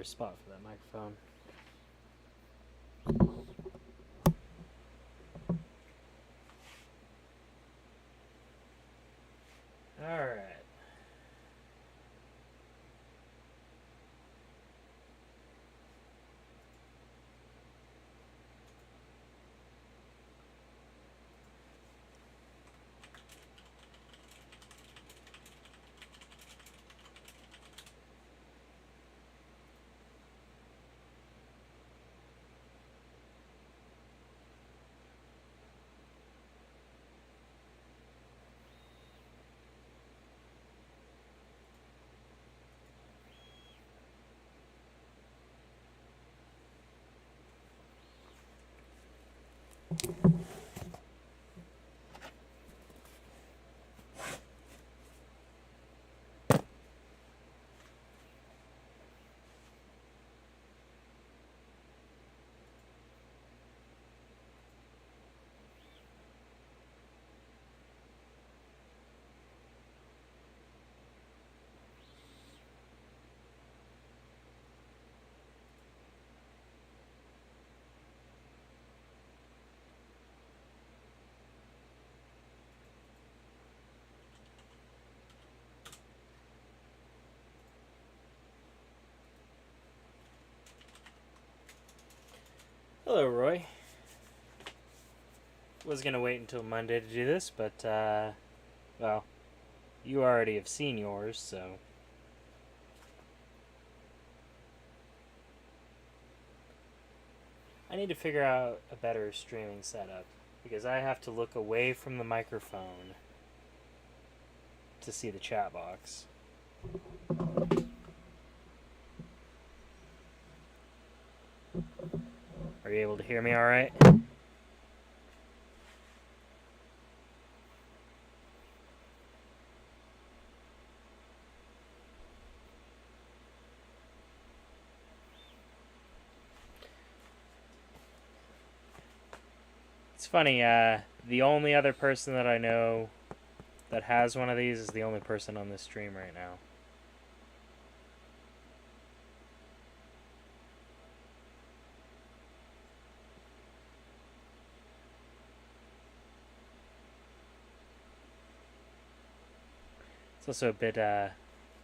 better spot for that microphone. Alright. Hello, Roy. Was gonna wait until Monday to do this, but, well, you already have seen yours, so. I need to figure out a better streaming setup, because I have to look away from the microphone to see the chat box. Are you able to hear me alright? It's funny, the only other person that I know that has one of these is the only person on this stream right now. It's also a bit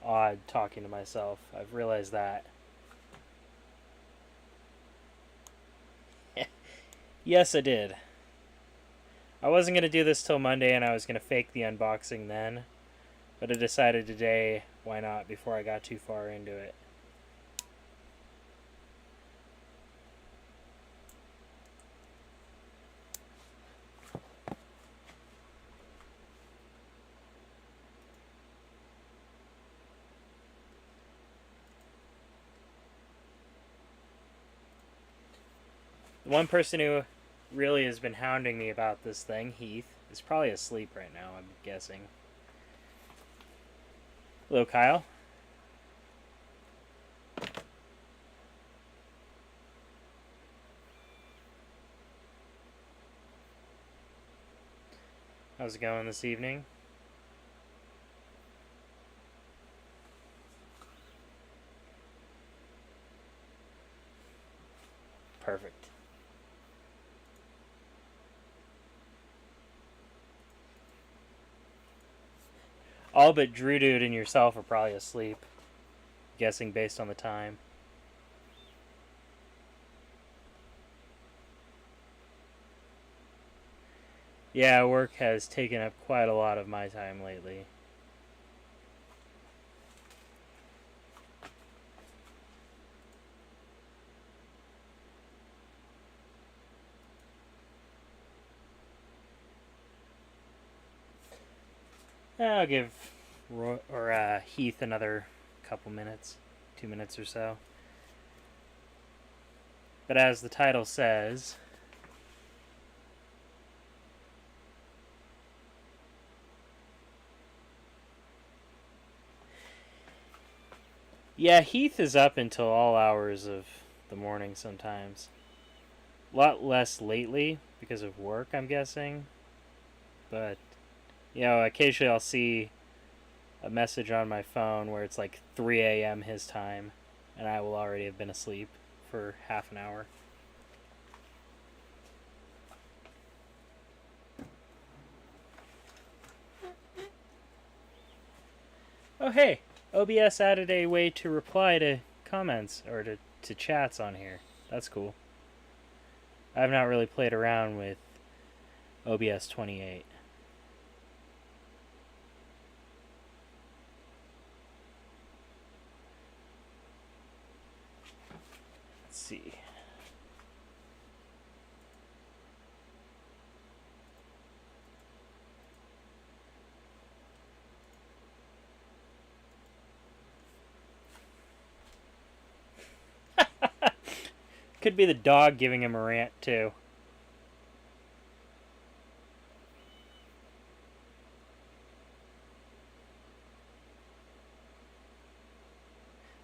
odd talking to myself. I've realized that. Yes, I did. I wasn't going to do this till Monday, and I was going to fake the unboxing then. But I decided today, why not, before I got too far into it. The one person who really has been hounding me about this thing, Heath, is probably asleep right now, I'm guessing. Hello, Kyle. How's it going this evening? Perfect. All but Drew Dude and yourself are probably asleep. Guessing based on the time. Yeah, work has taken up quite a lot of my time lately. I'll give Heath another couple minutes, 2 minutes or so. But as the title says, yeah, Heath is up until all hours of the morning sometimes. A lot less lately because of work, I'm guessing. But, you know, occasionally I'll see a message on my phone where it's like 3 a.m. his time. and I will already have been asleep for half an hour. Oh hey, OBS added a way to reply to comments or to chats on here. That's cool. I've not really played around with OBS 28. Let's see. Could be the dog giving him a rant too.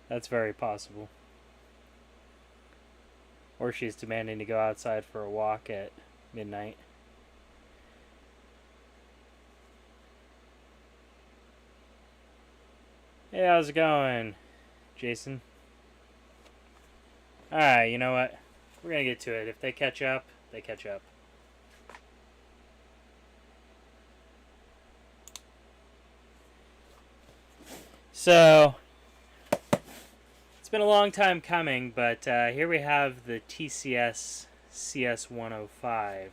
That's very possible. Or she's demanding to go outside for a walk at midnight. Hey, how's it going, Jason? Alright, you know what? We're gonna get to it. If they catch up, they catch up. So, it's been a long time coming, but here we have the TCS CS-105,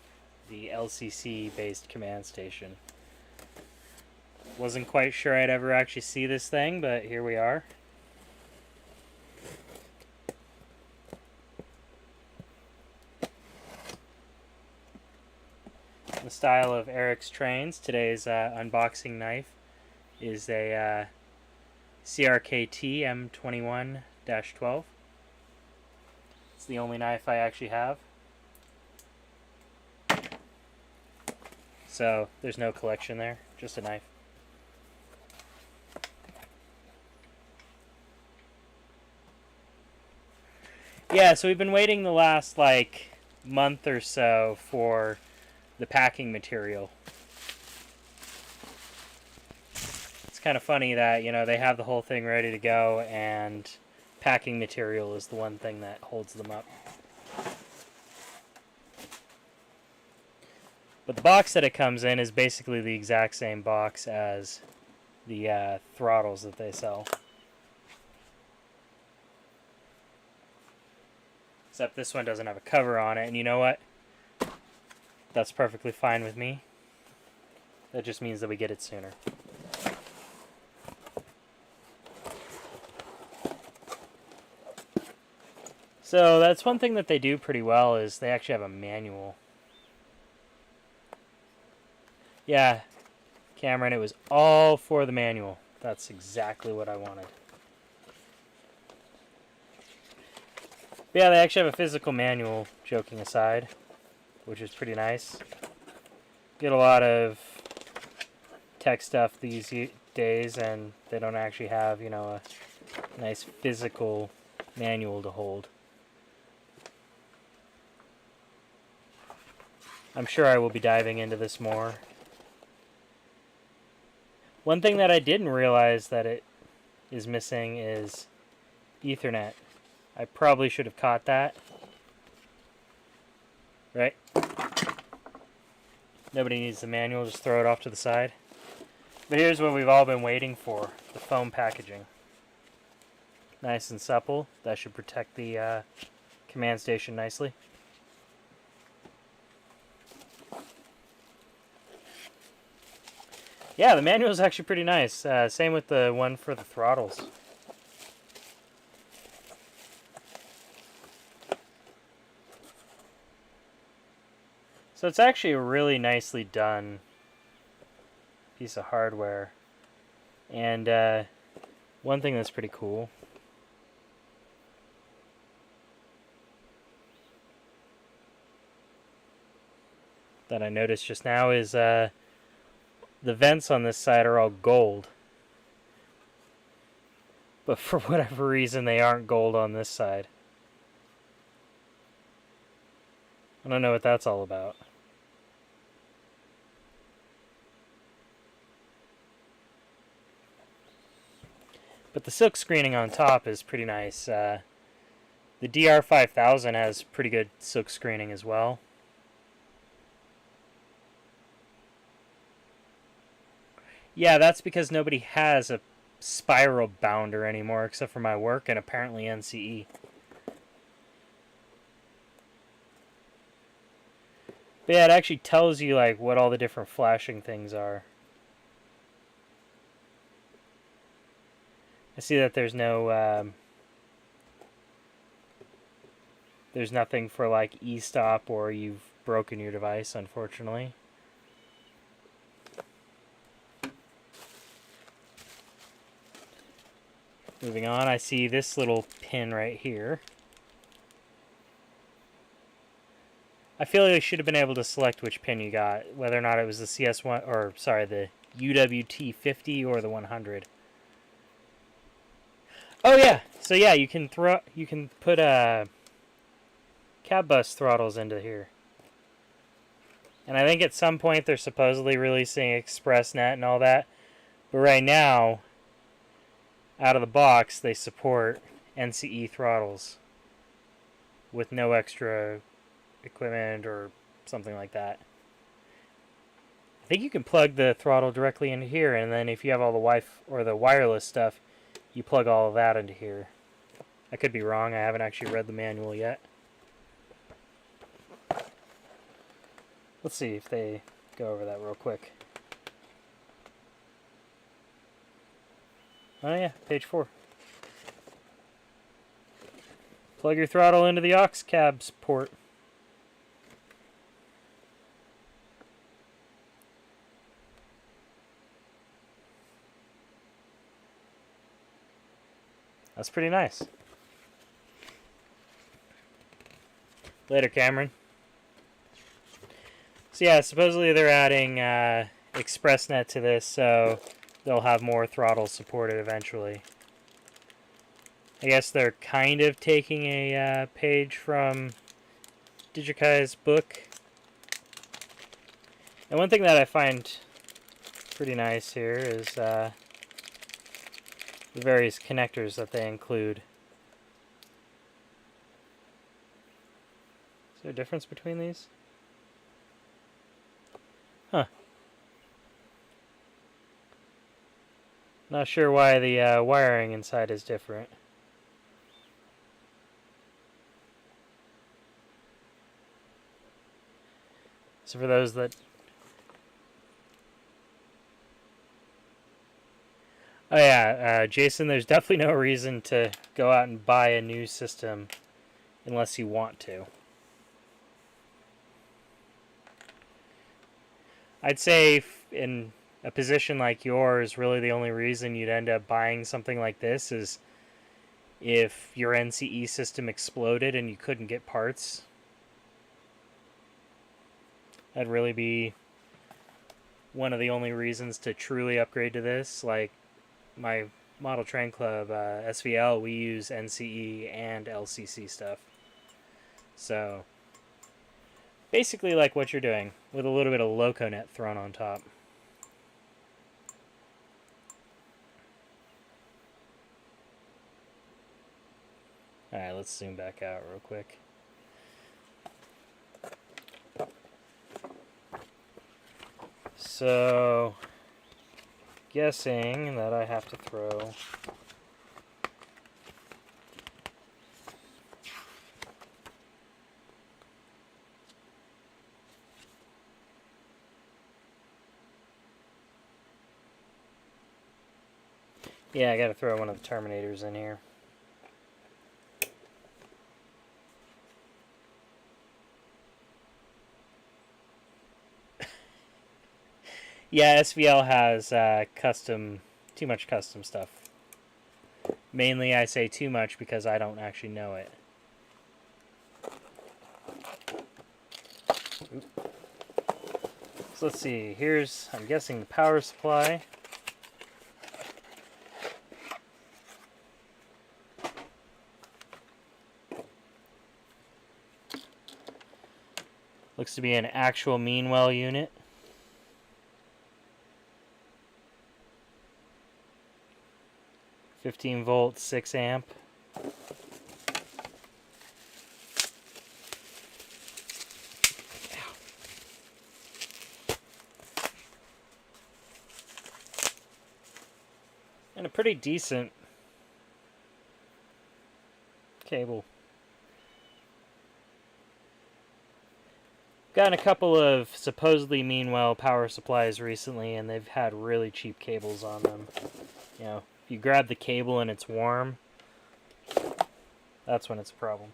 the LCC-based command station. Wasn't quite sure I'd ever actually see this thing, but here we are. In the style of Eric's trains, today's unboxing knife is a CRKT M21-12. It's the only knife I actually have. So there's no collection there, just a knife. Yeah, so we've been waiting the last month or so for the packing material. It's kind of funny that, they have the whole thing ready to go and packing material is the one thing that holds them up. But the box that it comes in is basically the exact same box as the throttles that they sell. Except this one doesn't have a cover on it, and you know what? That's perfectly fine with me. That just means that we get it sooner. So that's one thing that they do pretty well is they actually have a manual. Yeah, Cameron, it was all for the manual. That's exactly what I wanted. But yeah, they actually have a physical manual, joking aside, which is pretty nice. Get a lot of tech stuff these days, and they don't actually have, a nice physical manual to hold. I'm sure I will be diving into this more. One thing that I didn't realize that it is missing is Ethernet. I probably should have caught that. Right? Nobody needs the manual, just throw it off to the side. But here's what we've all been waiting for, the foam packaging. Nice and supple. That should protect the command station nicely. Yeah, the manual is actually pretty nice. Same with the one for the throttles. So it's actually a really nicely done piece of hardware. And one thing that's pretty cool that I noticed just now is the vents on this side are all gold. But for whatever reason, they aren't gold on this side. I don't know what that's all about. But the silk screening on top is pretty nice. The DR5000 has pretty good silk screening as well. Yeah, that's because nobody has a spiral bounder anymore except for my work and apparently NCE. But yeah, it actually tells you like what all the different flashing things are. I see that there's no there's nothing for like e-stop or you've broken your device, unfortunately. Moving on, I see this little pin right here. I feel like I should have been able to select which pin you got, whether or not it was the CS1 or sorry, the UWT50 or the 100. Oh yeah, so yeah, you can put cab bus throttles into here. And I think at some point they're supposedly releasing ExpressNet and all that, but right now, out of the box, they support NCE throttles with no extra equipment or something like that. I think you can plug the throttle directly into here, and then if you have all the Wi-Fi or the wireless stuff, you plug all of that into here. I could be wrong. I haven't actually read the manual yet. Let's see if they go over that real quick. Oh yeah, page 4. Plug your throttle into the aux cabs port. That's pretty nice. Later, Cameron. So yeah, supposedly they're adding ExpressNet to this, so they'll have more throttles supported eventually. I guess they're kind of taking a page from Digikai's book. And one thing that I find pretty nice here is the various connectors that they include. Is there a difference between these? Huh. Not sure why the wiring inside is different. So for those that... Oh yeah, Jason, there's definitely no reason to go out and buy a new system unless you want to. I'd say in a position like yours, really the only reason you'd end up buying something like this is if your NCE system exploded and you couldn't get parts. That'd really be one of the only reasons to truly upgrade to this. Like my Model Train Club SVL, we use NCE and LCC stuff. So basically like what you're doing, with a little bit of LocoNet thrown on top. Alright, let's zoom back out real quick. So, guessing that I have to throw... Yeah, I gotta throw one of the Terminators in here. Yeah, SVL has too much custom stuff. Mainly I say too much because I don't actually know it. Oop. So let's see, here's, I'm guessing, the power supply. Looks to be an actual Meanwell unit. 15-volt, 6 amp. And a pretty decent cable. Gotten a couple of supposedly Meanwell power supplies recently, and they've had really cheap cables on them. You know, if you grab the cable and it's warm, that's when it's a problem.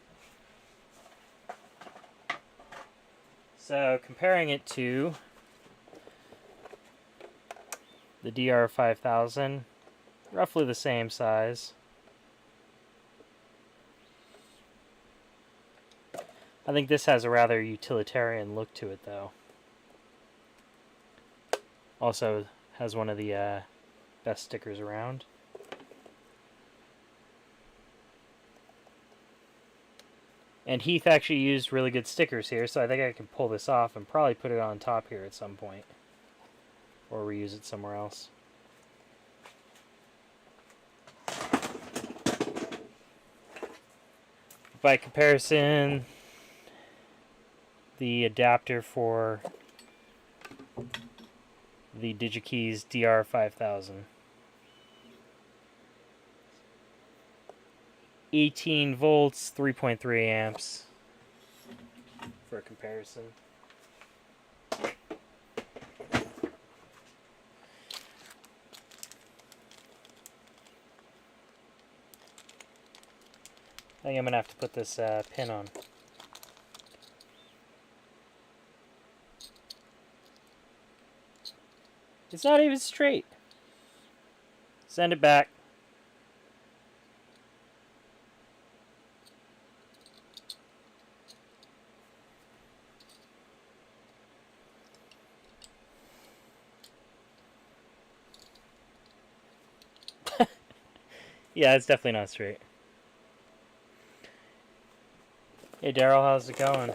So, comparing it to the DR5000, roughly the same size. I think this has a rather utilitarian look to it, though. Also has one of the best stickers around. And Heath actually used really good stickers here, so I think I can pull this off and probably put it on top here at some point. Or reuse it somewhere else. By comparison, the adapter for the DigiKeys DR5000. 18 volts, 3.3 amps for comparison. I think I'm going to have to put this pin on. It's not even straight. Send it back. Yeah, it's definitely not straight. Hey Daryl, how's it going?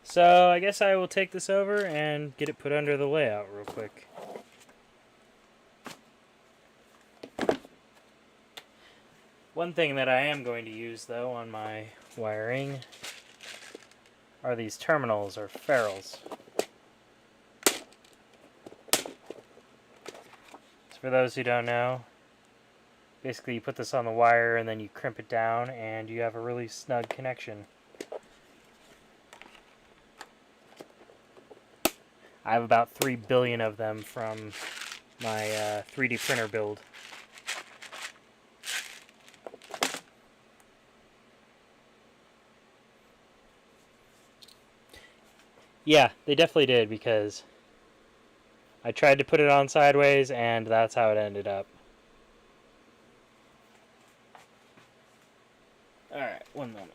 So I guess I will take this over and get it put under the layout real quick. One thing that I am going to use though on my wiring are these terminals or ferrules. So for those who don't know, basically you put this on the wire and then you crimp it down and you have a really snug connection. I have about 3 billion of them from my 3D printer build. Yeah, they definitely did, because I tried to put it on sideways and that's how it ended up. Alright, one moment.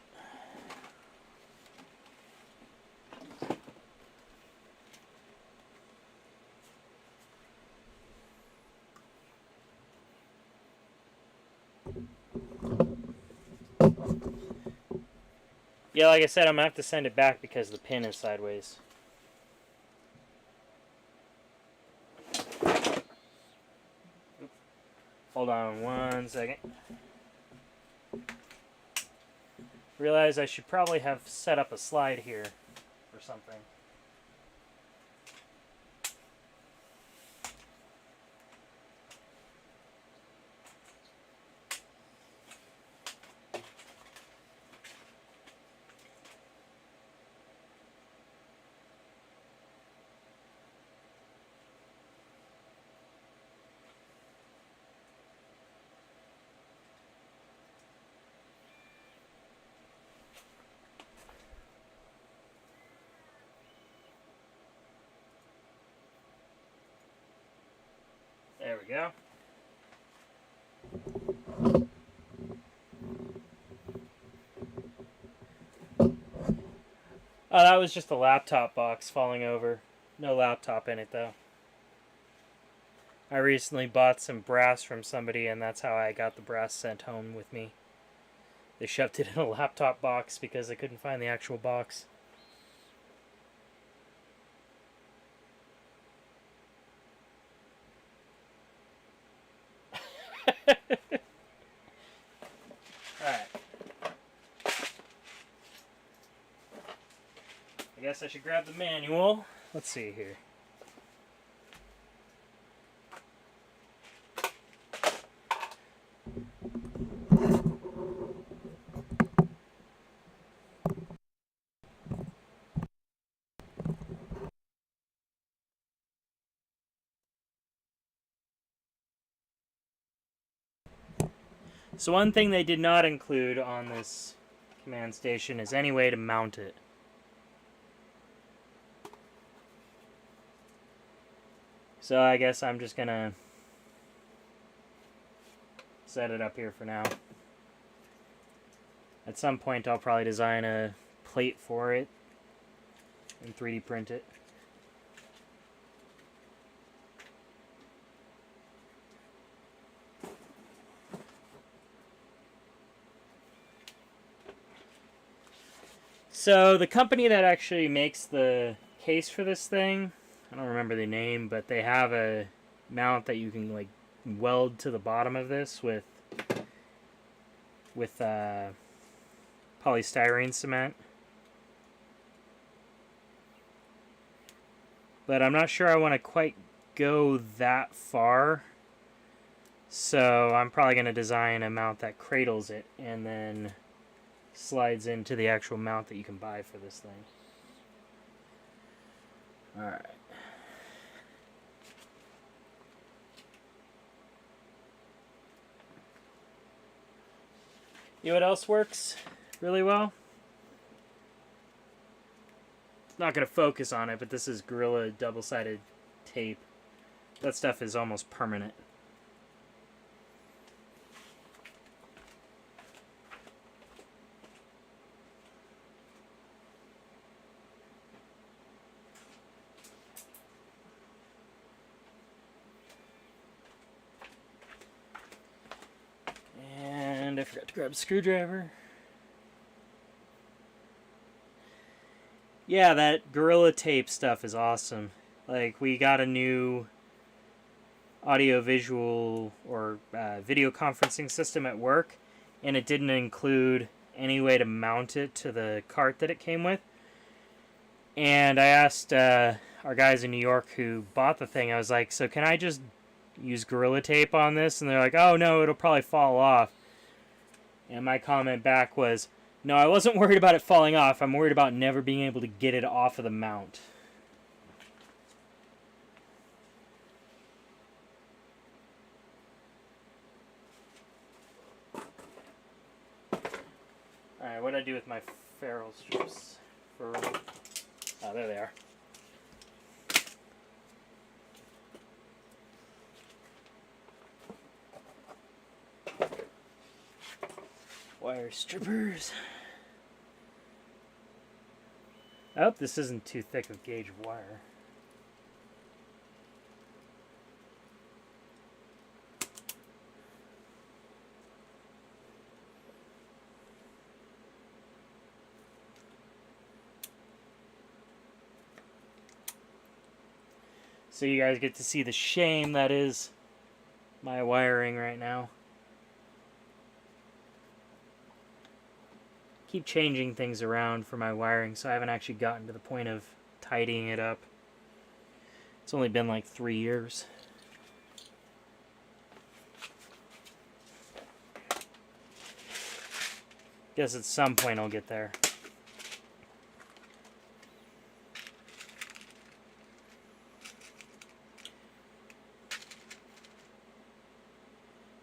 Yeah, like I said, I'm going to have to send it back because the pin is sideways. Hold on one second. Realize I should probably have set up a slide here or something. There we go. Oh, that was just a laptop box falling over. No laptop in it, though. I recently bought some brass from somebody, and that's how I got the brass sent home with me. They shoved it in a laptop box because they couldn't find the actual box. guess I should grab the manual. Let's see here. So one thing they did not include on this command station is any way to mount it. So I guess I'm just gonna set it up here for now. At some point I'll probably design a plate for it and 3D print it. So the company that actually makes the case for this thing, I don't remember the name, but they have a mount that you can like weld to the bottom of this with polystyrene cement. But I'm not sure I want to quite go that far. So I'm probably going to design a mount that cradles it and then slides into the actual mount that you can buy for this thing. Alright. You know what else works really well? Not going to focus on it, but this is Gorilla double-sided tape. That stuff is almost permanent. And I forgot to grab a screwdriver. Yeah, that Gorilla Tape stuff is awesome. Like, we got a new audio-visual or video conferencing system at work, and it didn't include any way to mount it to the cart that it came with. And I asked our guys in New York who bought the thing, I was like, so can I just use Gorilla Tape on this? And they're like, oh no, it'll probably fall off. And my comment back was, no, I wasn't worried about it falling off. I'm worried about never being able to get it off of the mount. Alright, what do I do with my ferrule strips? Oh, there they are. Wire strippers. I hope this isn't too thick of gauge wire. So you guys get to see the shame that is my wiring right now. Keep changing things around for my wiring, so I haven't actually gotten to the point of tidying it up. It's only been like 3 years. Guess at some point I'll get there.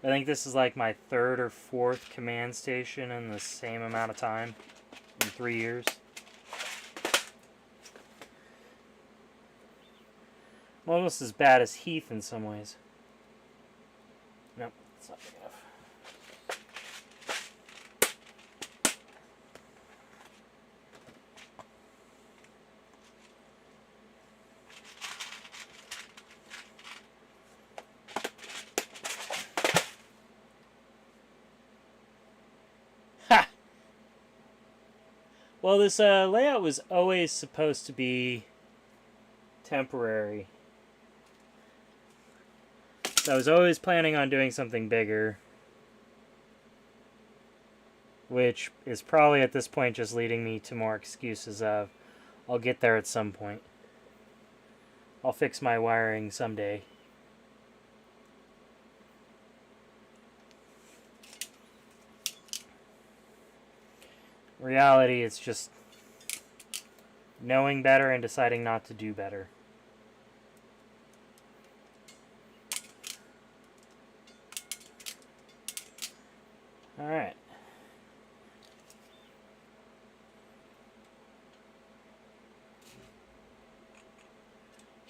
I think this is like my 3rd or 4th command station in the same amount of time, in 3 years. I'm almost as bad as Heath in some ways. Nope, it's not big enough. Well, this layout was always supposed to be temporary. So I was always planning on doing something bigger. Which is probably at this point just leading me to more excuses of, I'll get there at some point. I'll fix my wiring someday. Reality, it's just knowing better and deciding not to do better. Alright.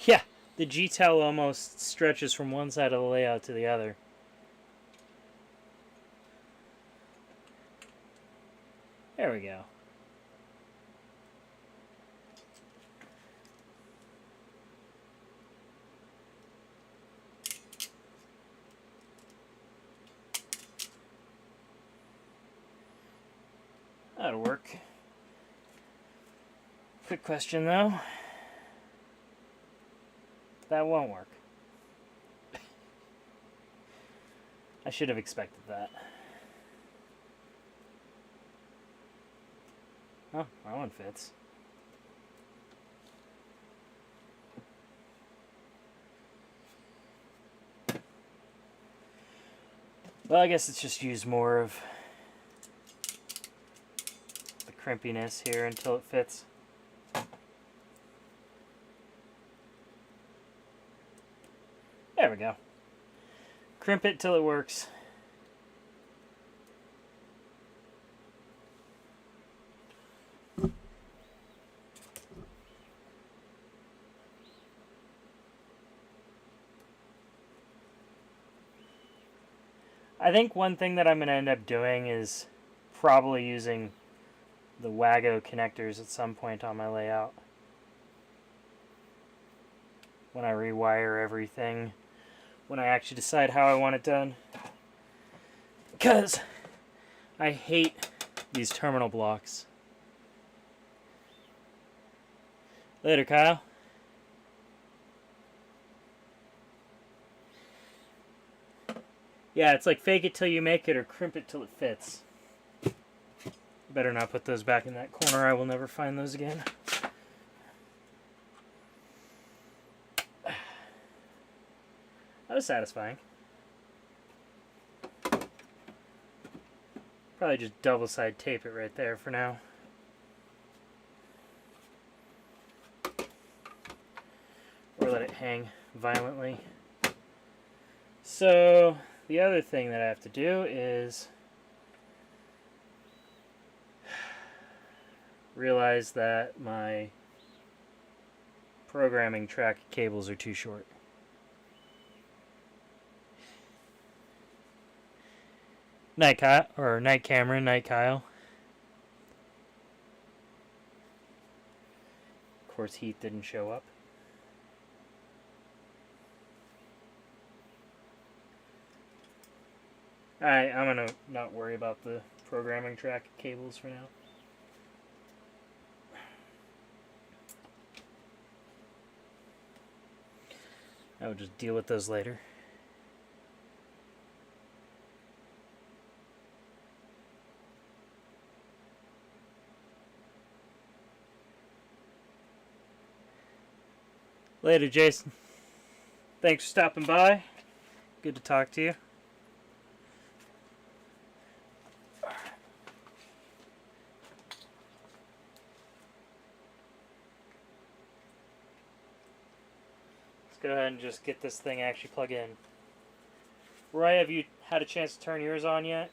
Yeah, the GTEL almost stretches from one side of the layout to the other. There we go. That'll work. Quick question though. That won't work. I should have expected that. Oh, that one fits. Well, I guess it's just use more of the crimpiness here until it fits. There we go. Crimp it till it works. I think one thing that I'm going to end up doing is probably using the Wago connectors at some point on my layout. When I rewire everything. When I actually decide how I want it done. Because I hate these terminal blocks. Later, Kyle. Yeah, it's like fake it till you make it or crimp it till it fits. Better not put those back in that corner. I will never find those again. That was satisfying. Probably just double side tape it right there for now. Or let it hang violently. So the other thing that I have to do is realize that my programming track cables are too short. Night Kyle, or Night Cameron, Night Kyle. Of course, Heath didn't show up. Alright, I'm gonna not worry about the programming track cables for now. I will just deal with those later. Later, Jason. Thanks for stopping by. Good to talk to you. Let's go ahead and just get this thing actually plugged in. Roy, have you had a chance to turn yours on yet?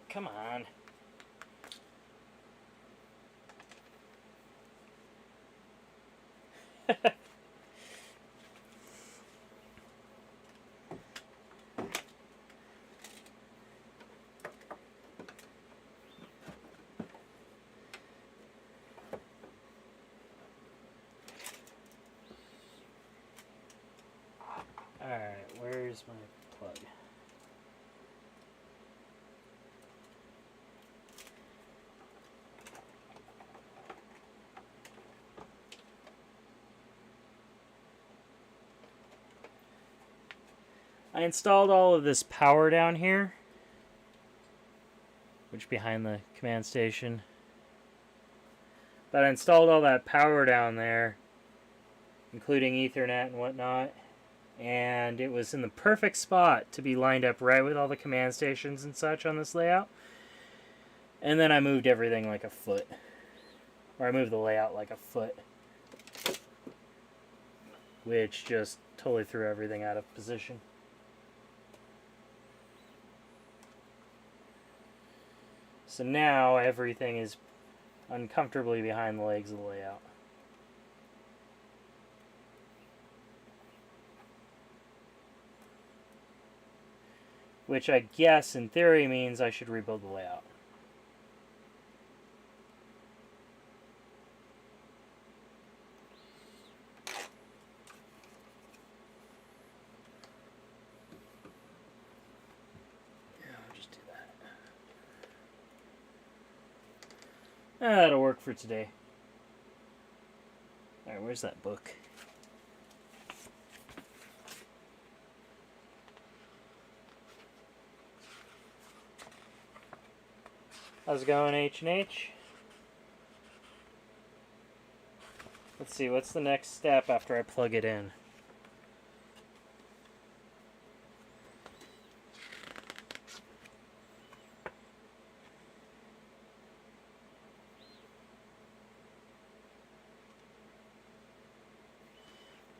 Come on. Alright, where's my plug? I installed all of this power down here, which is behind the command station. But I installed all that power down there, including Ethernet and whatnot, and it was in the perfect spot to be lined up right with all the command stations and such on this layout. And then I moved everything like a foot. Or I moved the layout like a foot. Which just totally threw everything out of position. So now everything is uncomfortably behind the legs of the layout. Which I guess in theory means I should rebuild the layout. That'll work for today. Alright, where's that book? How's it going, H&H? Let's see, what's the next step after I plug it in?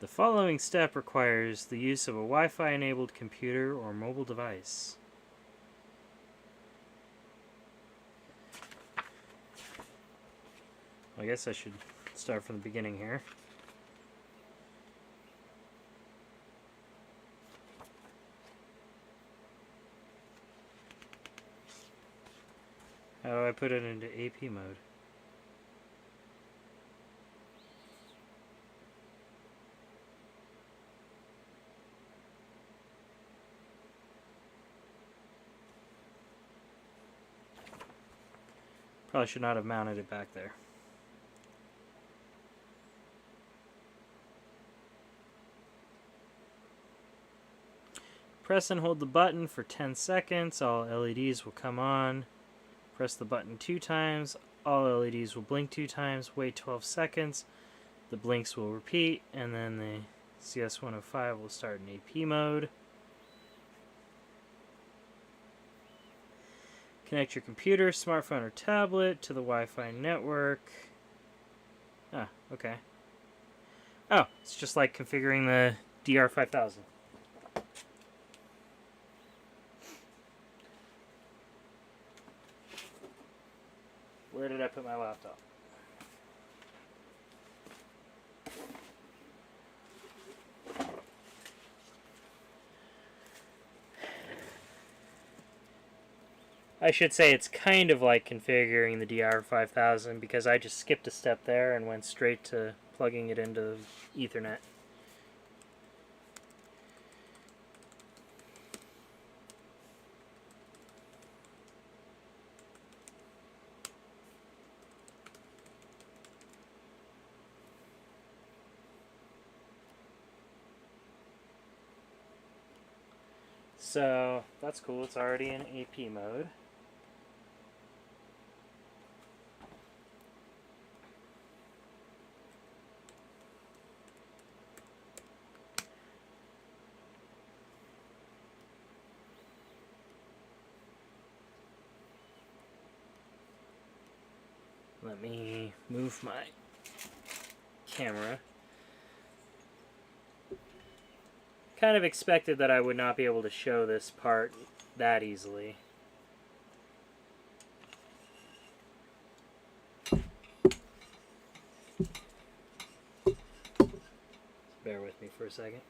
The following step requires the use of a Wi-Fi enabled computer or mobile device. I guess I should start from the beginning here. How do I put it into AP mode? Probably should not have mounted it back there. Press and hold the button for 10 seconds. All LEDs will come on. Press the button 2 times. All LEDs will blink 2 times. Wait 12 seconds. The blinks will repeat, and then the CS-105 will start in AP mode. Connect your computer, smartphone, or tablet to the Wi-Fi network. Ah, okay. Oh, it's just like configuring the DR5000. Where did I put my laptop? I should say it's kind of like configuring the DR5000 because I just skipped a step there and went straight to plugging it into Ethernet. So that's cool, it's already in AP mode. Let me move my camera. Kind of expected that I would not be able to show this part that easily. Bear with me for a second.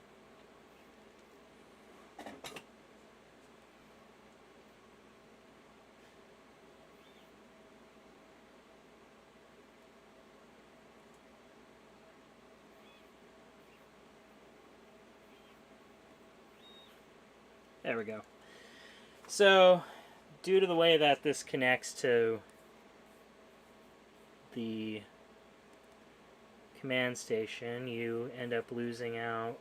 There we go. So, due to the way that this connects to the command station, you end up losing out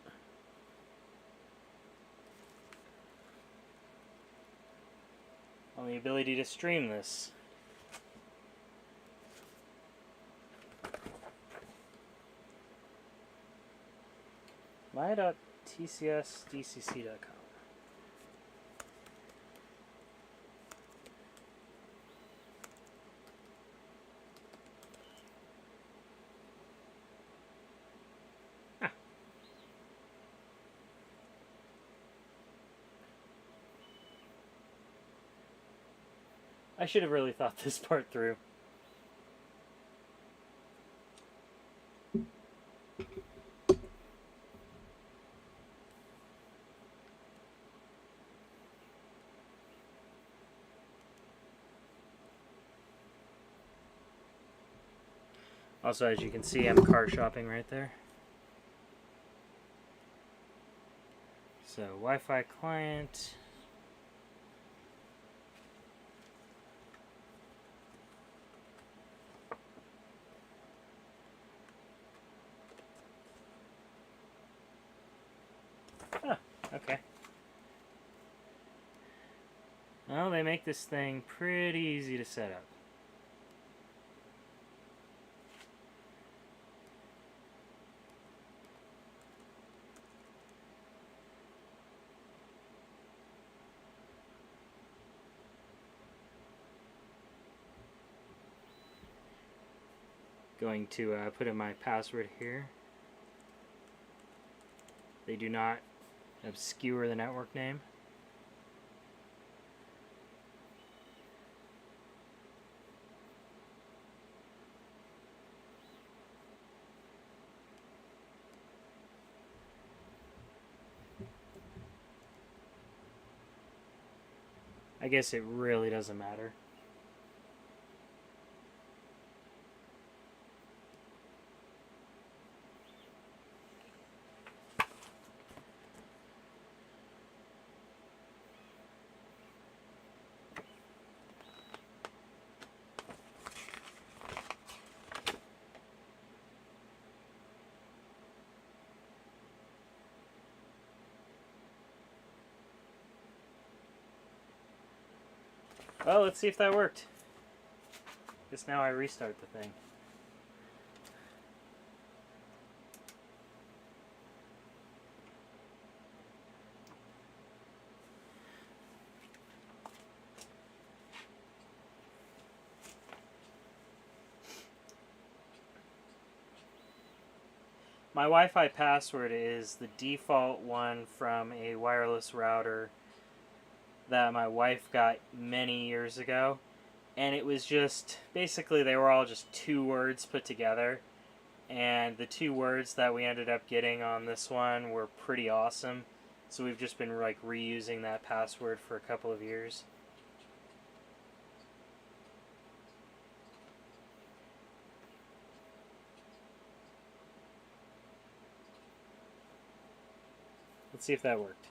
on the ability to stream this. my.tcsdcc.com. I should have really thought this part through. Also, as you can see, I'm car shopping right there. So, Wi-Fi client. Oh, okay. Well, they make this thing pretty easy to set up. Going to put in my password here. They do not obscure the network name. I guess it really doesn't matter. Well, let's see if that worked. Guess now I restart the thing. My Wi-Fi password is the default one from a wireless router that my wife got many years ago, and it was just basically they were all just 2 words put together, and the 2 words that we ended up getting on this one were pretty awesome, so we've just been like reusing that password for a couple of years. Let's see if that worked.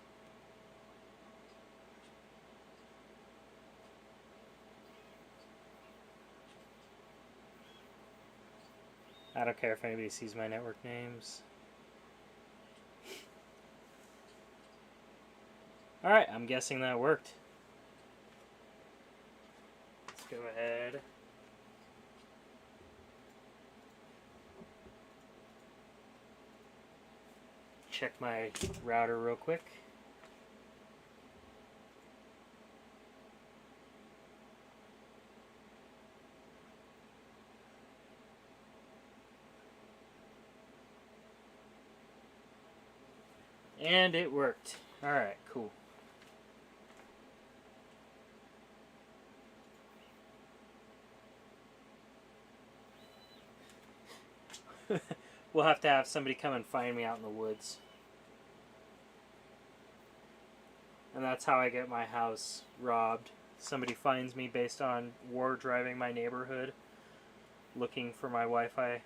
I don't care if anybody sees my network names. Alright, I'm guessing that worked. Let's go ahead. Check my router real quick. And it worked. Alright, cool. We'll have to have somebody come and find me out in the woods. And that's how I get my house robbed. Somebody finds me based on war driving my neighborhood, looking for my Wi-Fi.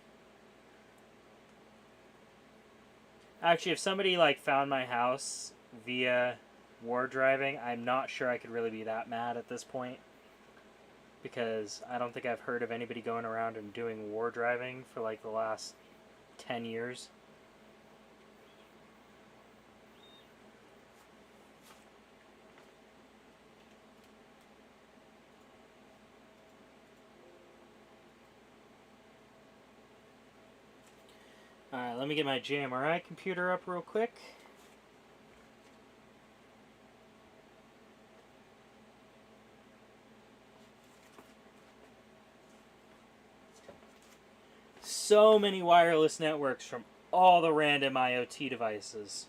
Actually, if somebody like found my house via war driving, I'm not sure I could really be that mad at this point, because I don't think I've heard of anybody going around and doing war driving for like the last 10 years. Alright, let me get my JMRI computer up real quick. So many wireless networks from all the random IoT devices.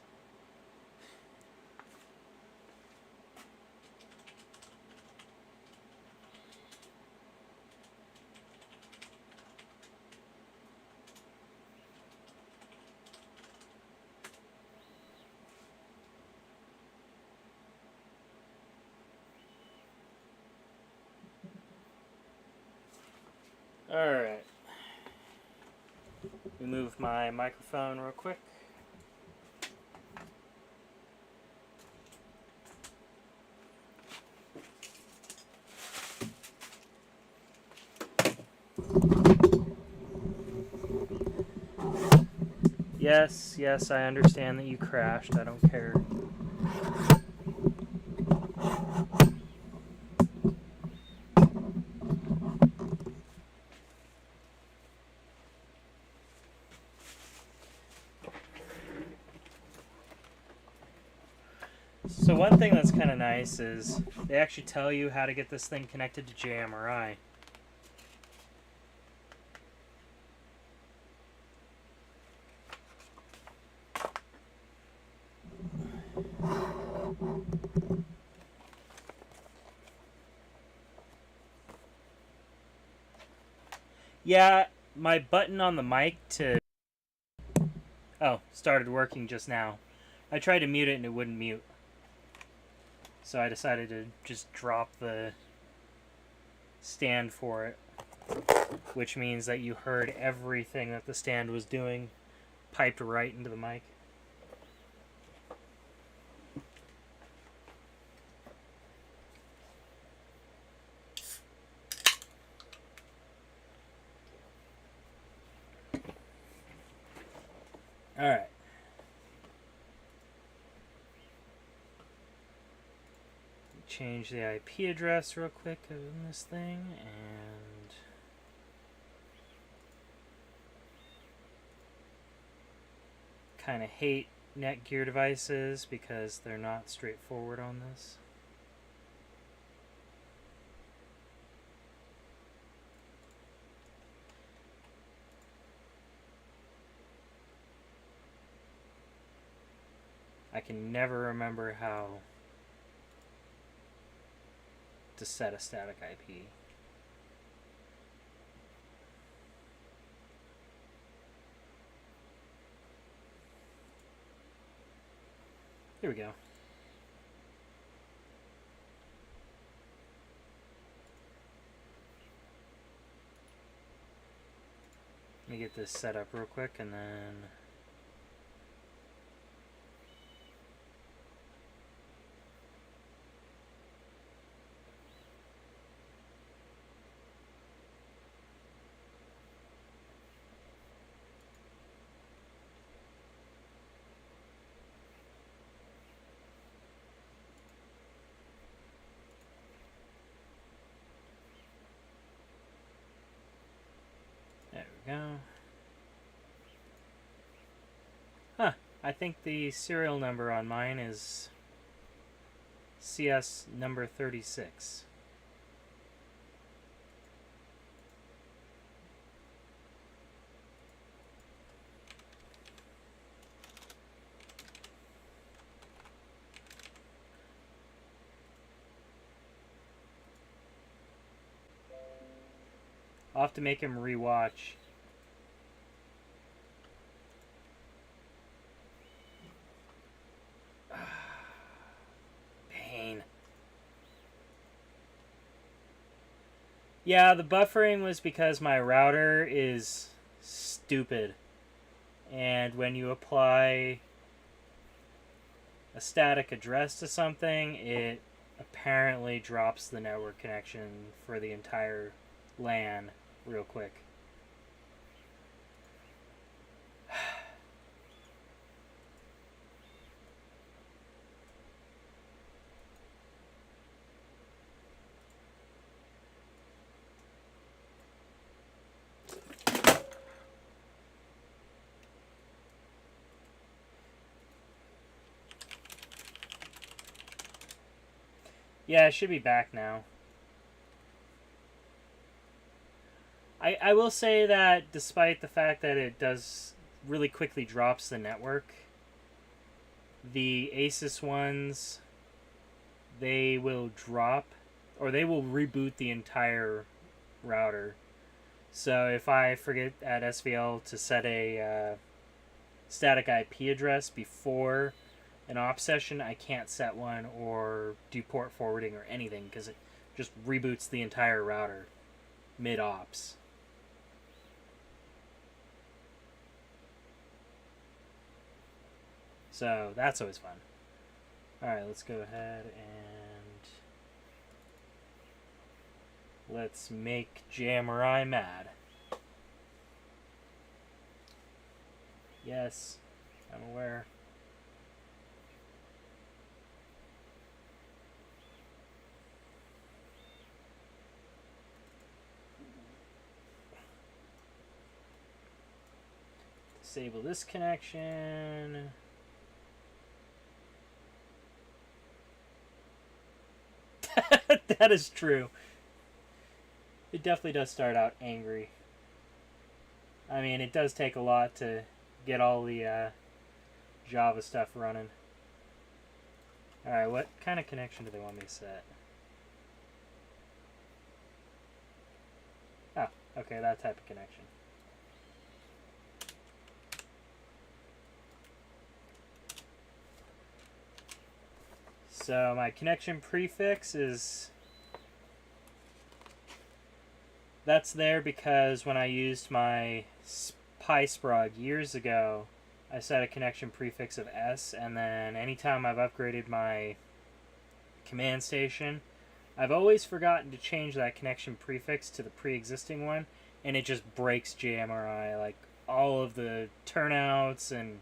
Alright. Remove my microphone real quick. Yes, I understand that you crashed. I don't care. So one thing that's kind of nice is they actually tell you how to get this thing connected to JMRI. Yeah, my button on the mic to... Oh, started working just now. I tried to mute it and it wouldn't mute. So I decided to just drop the stand for it. Which means that you heard everything that the stand was doing piped right into the mic. Alright. Change the IP address real quick in this thing, and kind of hate Netgear devices because they're not straightforward on this. I can never remember how to set a static IP. Here we go. Let me get this set up real quick and then... There we go. Huh, I think the serial number on mine is CS number 36. I'll have to make him rewatch. Pain. Yeah, the buffering was because my router is stupid. And when you apply a static address to something, it apparently drops the network connection for the entire LAN real quick. Yeah, it should be back now. I will say that despite the fact that it does really quickly drops the network, the Asus ones, they will drop, or they will reboot the entire router. So if I forget at SVL to set a static IP address before an op session, I can't set one or do port forwarding or anything because it just reboots the entire router mid-ops. So that's always fun. Alright, let's go ahead and let's make JMRI mad. Yes, I'm aware. Disable this connection. That is true. It definitely does start out angry. I mean, it does take a lot to get all the Java stuff running. Alright, what kind of connection do they want me to set? Oh, okay, that type of connection. So my connection prefix is... That's there because when I used my PySprog years ago, I set a connection prefix of S, and then anytime I've upgraded my command station, I've always forgotten to change that connection prefix to the pre-existing one, and it just breaks JMRI. Like, all of the turnouts and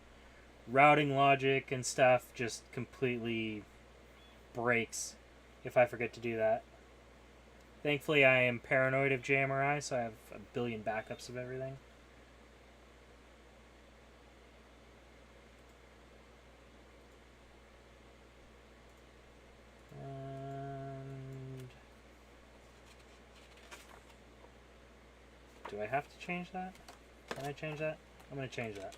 routing logic and stuff just completely breaks if I forget to do that. Thankfully, I am paranoid of JMRI, so I have a billion backups of everything. And do I have to change that? Can I change that? I'm going to change that.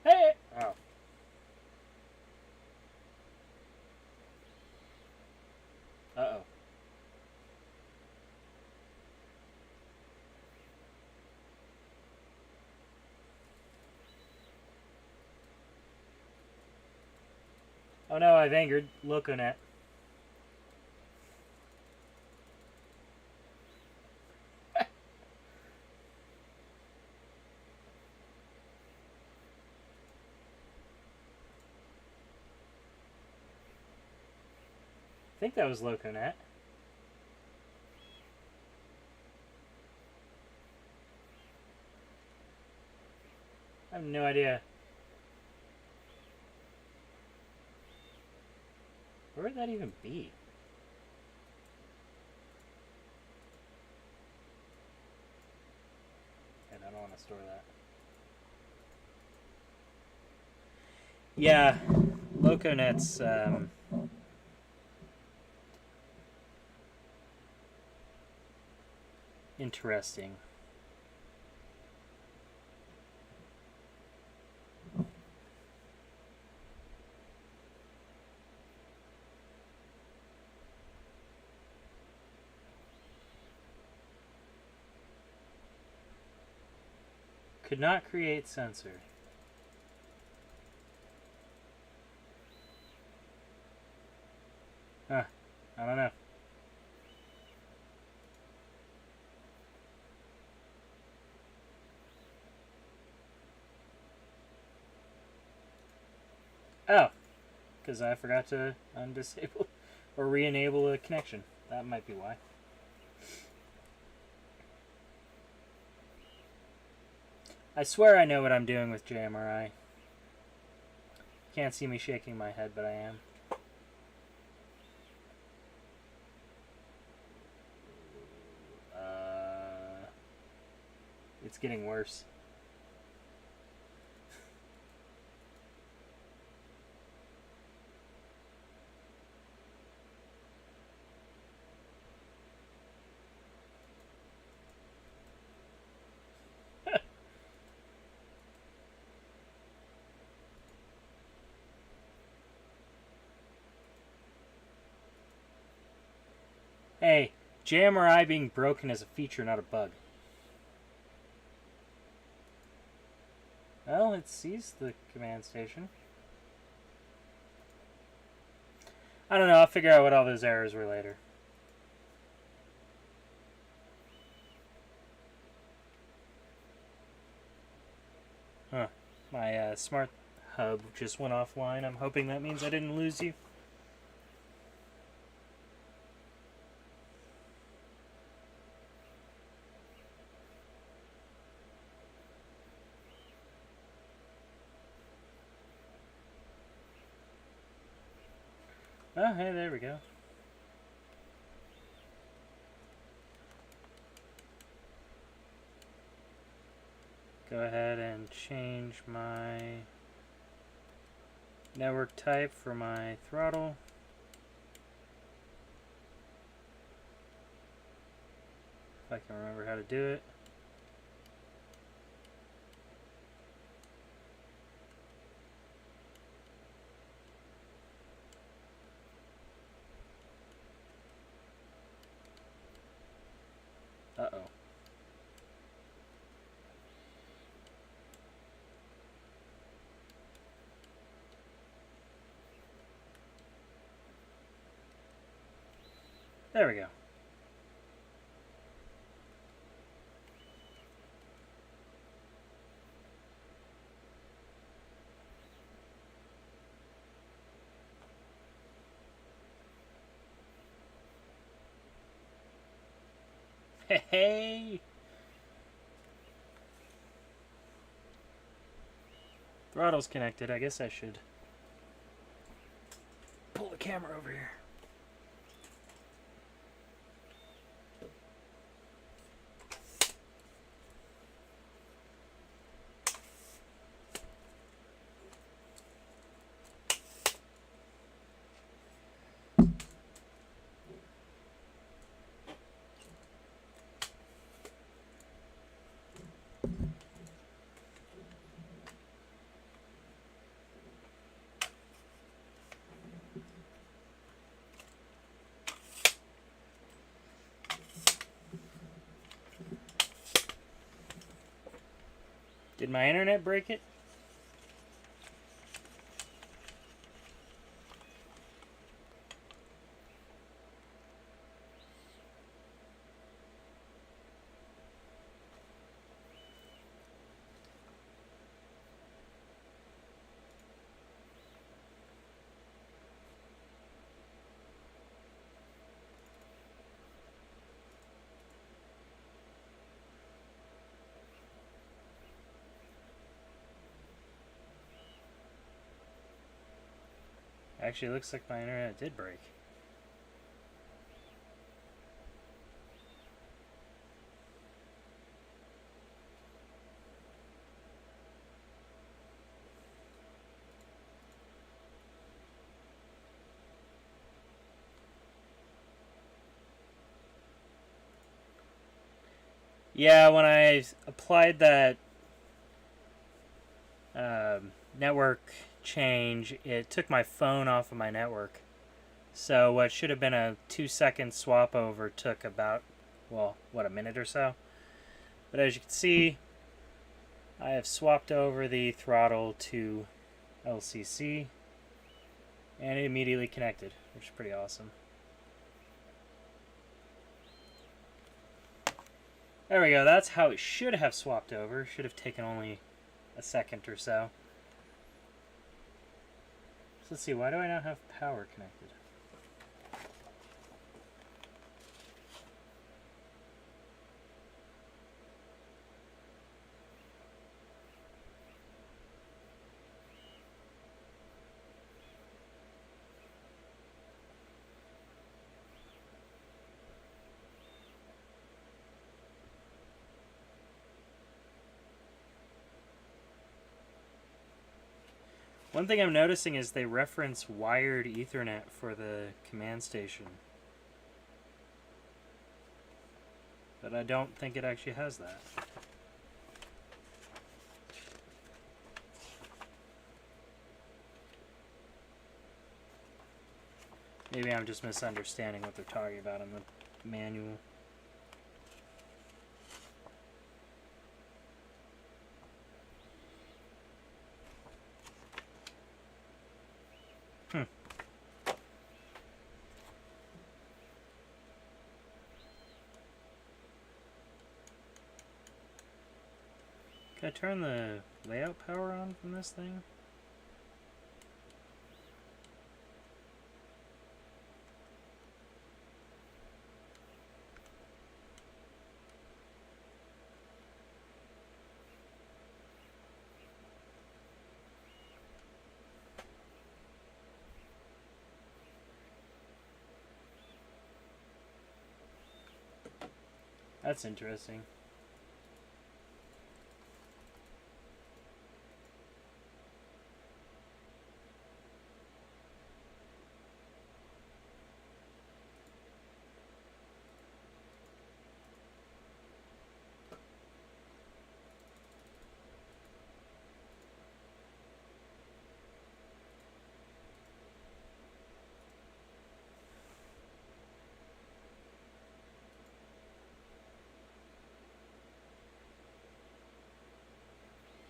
Hey! Oh. Uh-oh. Oh no, I've angered Loconet. I think that was Loconet. I have no idea. Where would that even be? And I don't want to store that. Yeah, Loconet's interesting. Could not create sensor. Huh. I don't know. Oh, because I forgot to undisable or re-enable a connection. That might be why. I swear I know what I'm doing with JMRI. Can't see me shaking my head, but I am. It's getting worse. Hey, JMRI being broken is a feature, not a bug. Well, it sees the command station. I don't know, I'll figure out what all those errors were later. Huh. My smart hub just went offline. I'm hoping that means I didn't lose you. Oh, hey, there we go. Go ahead and change my network type for my throttle. If I can remember how to do it. Uh-oh. There we go. Hey! Throttle's connected. I guess I should pull the camera over here. Did my internet break it? Actually, it looks like my internet did break. Yeah, when I applied that network change, it took my phone off of my network. So what should have been a 2-second swap over took about, well, what, a minute or so? But as you can see, I have swapped over the throttle to LCC, and it immediately connected, which is pretty awesome. There we go, that's how it should have swapped over. Should have taken only a second or so. So let's see, why do I not have power connected? One thing I'm noticing is they reference wired Ethernet for the command station. But I don't think it actually has that. Maybe I'm just misunderstanding what they're talking about in the manual. Can I turn the layout power on from this thing? That's interesting.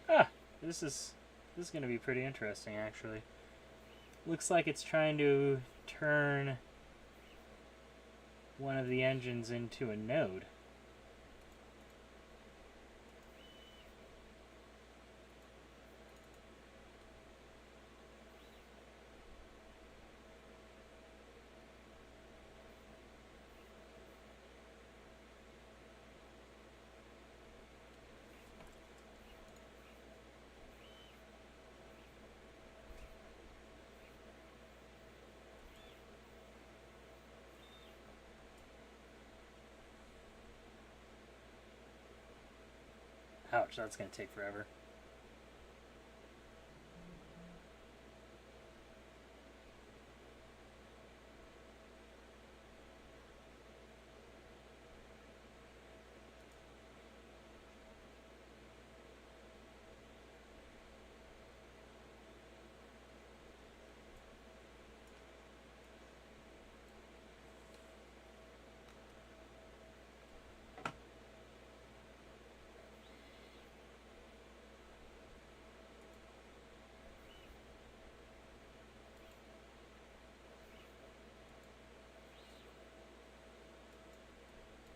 Ah, this is going to be pretty interesting, actually. Looks like it's trying to turn one of the engines into a node. Ouch, that's going to take forever.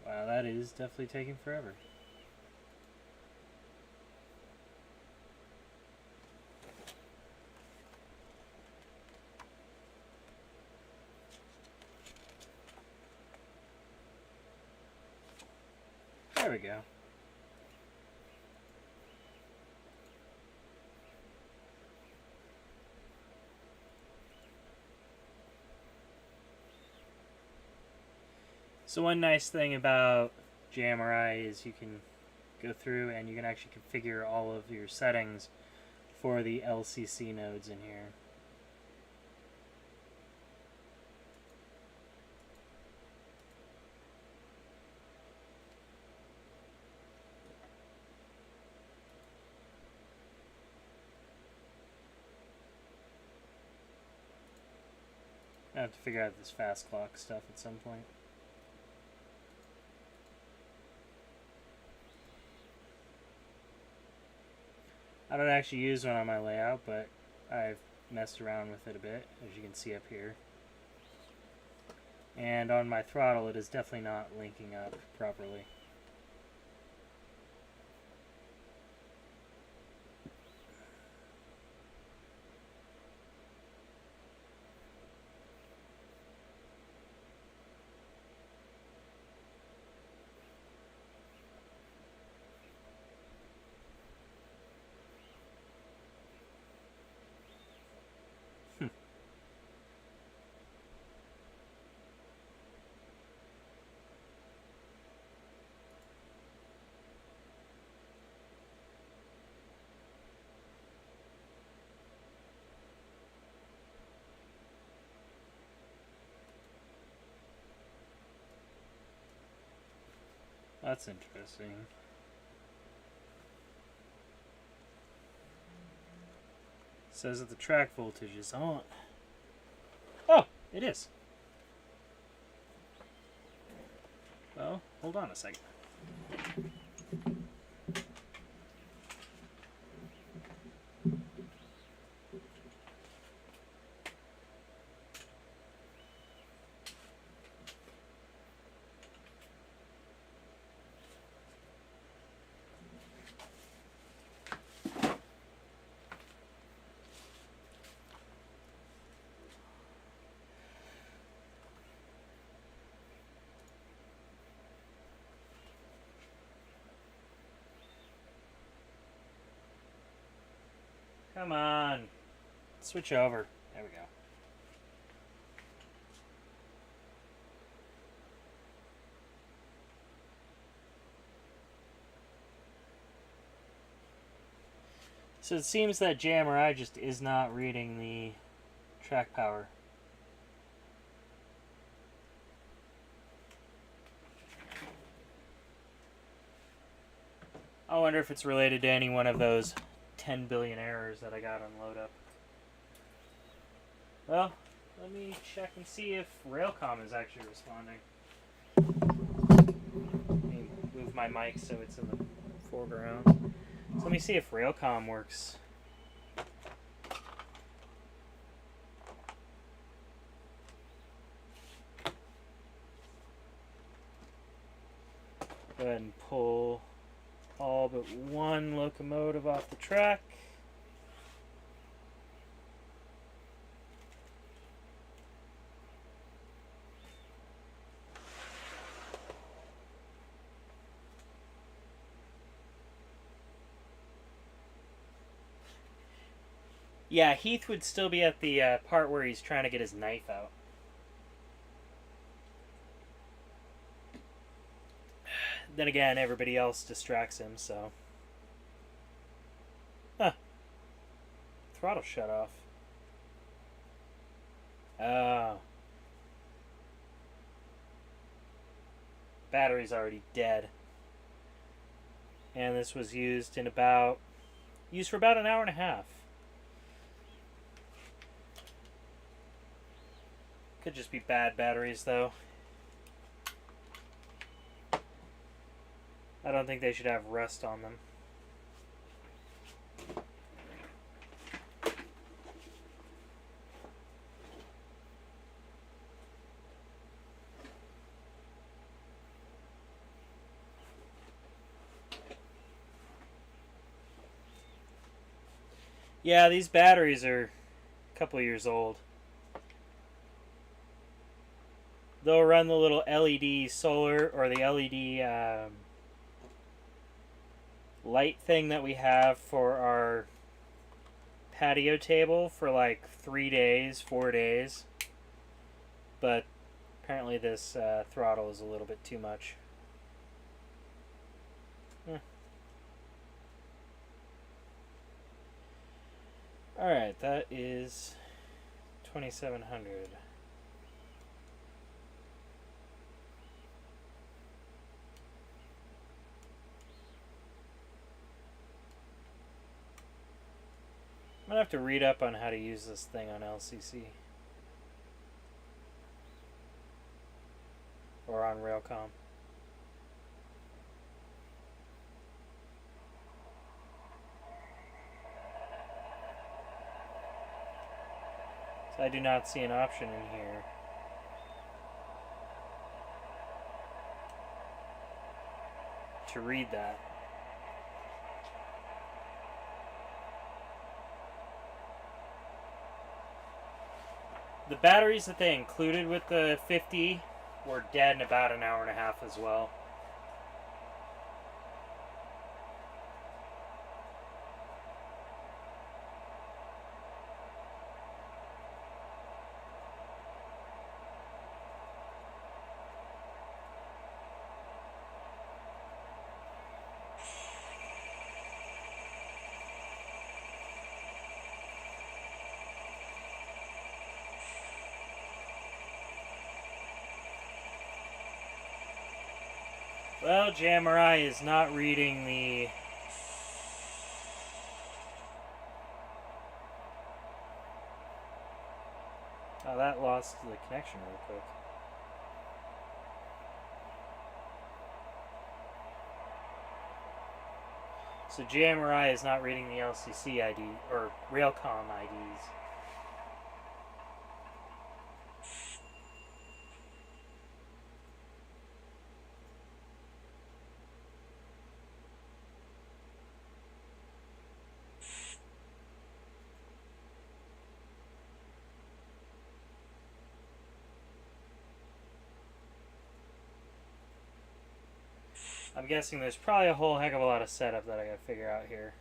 Wow, that is definitely taking forever. There we go. So one nice thing about JMRI is you can go through and you can actually configure all of your settings for the LCC nodes in here. I have to figure out this fast clock stuff at some point. I don't actually use one on my layout, but I've messed around with it a bit, as you can see up here. And on my throttle, it is definitely not linking up properly. That's interesting. It says that the track voltage is on. Oh, it is. Well, hold on a second. Come on. Switch over. There we go. So it seems that JMRI just is not reading the track power. I wonder if it's related to any one of those 10 billion errors that I got on load up. Well, let me check and see if Railcom is actually responding. Let me move my mic so it's in the foreground. So let me see if Railcom works. Go ahead and pull all but one locomotive off the track. Yeah, Heath would still be at the part where he's trying to get his knife out. Then again, everybody else distracts him, so... Huh. Throttle shut off. Oh. Battery's already dead. And this was used for about an hour and a half. Could just be bad batteries, though. I don't think they should have rust on them. Yeah, these batteries are a couple years old. They'll run the little LED solar or the LED light thing that we have for our patio table for like 3 days, 4 days. But apparently this throttle is a little bit too much. Alright, that is 2700. I'm gonna have to read up on how to use this thing on LCC. Or on Railcom. So I do not see an option in here to read that. The batteries that they included with the 50 were dead in about an hour and a half as well. Well, JMRI is not reading the... Oh, that lost the connection real quick. So JMRI is not reading the LCC ID, or Railcom IDs. I'm guessing there's probably a whole heck of a lot of setup that I gotta figure out here.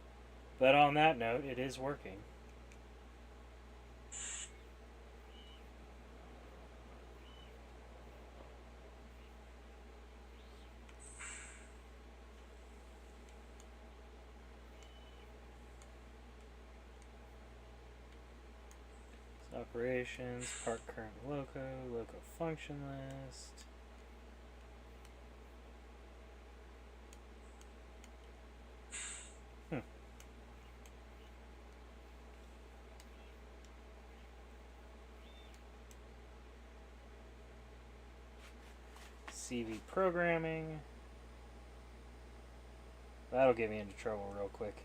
But on that note, it is working. Operations, part current loco function list. CV programming. That'll get me into trouble real quick.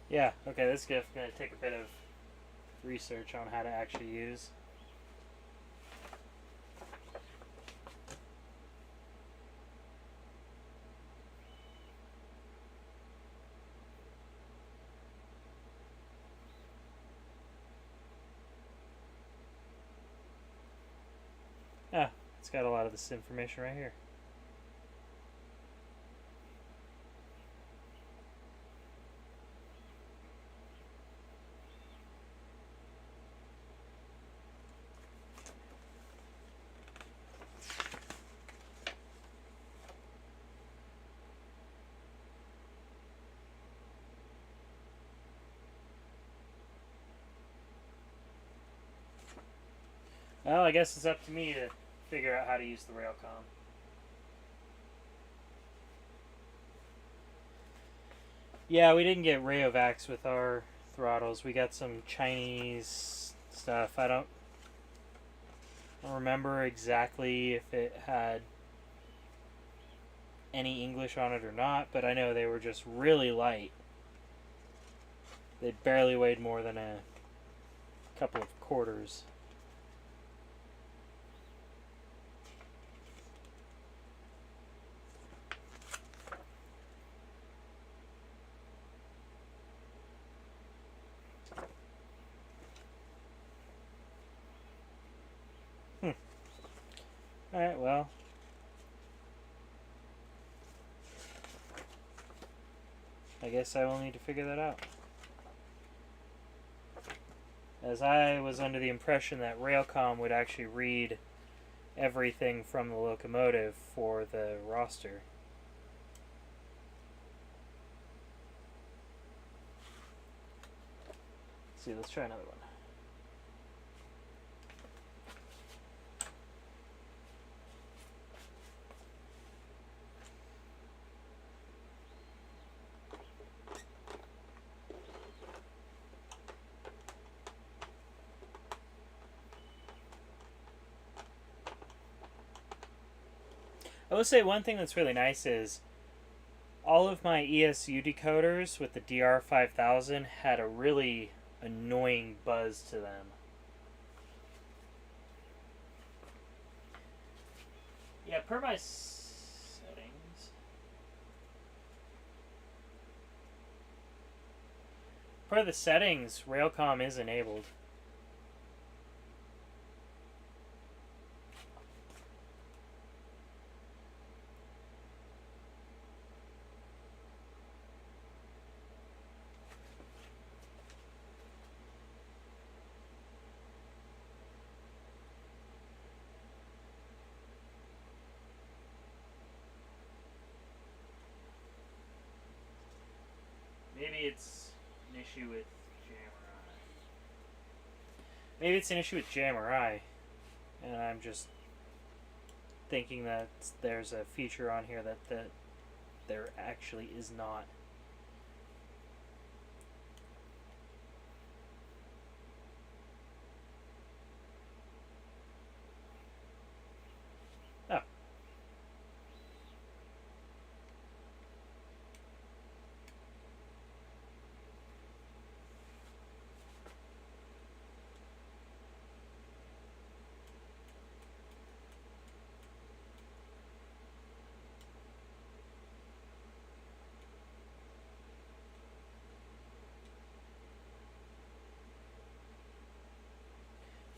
Yeah, okay, this is going to take a bit of research on how to actually use. Ah, it's got a lot of this information right here. Well, I guess it's up to me to figure out how to use the Railcom. Yeah, we didn't get Rayovacs with our throttles. We got some Chinese stuff. I don't remember exactly if it had any English on it or not, but I know they were just really light. They barely weighed more than a couple of quarters. Alright, well. I guess I will need to figure that out. As I was under the impression that Railcom would actually read everything from the locomotive for the roster. Let's see, let's try another one. I will say one thing that's really nice is all of my ESU decoders with the DR5000 had a really annoying buzz to them. Yeah, per my settings. Per the settings, Railcom is enabled. issue with JMRI. Maybe it's an issue with JMRI, and I'm just thinking that there's a feature on here that there actually is not. Oh.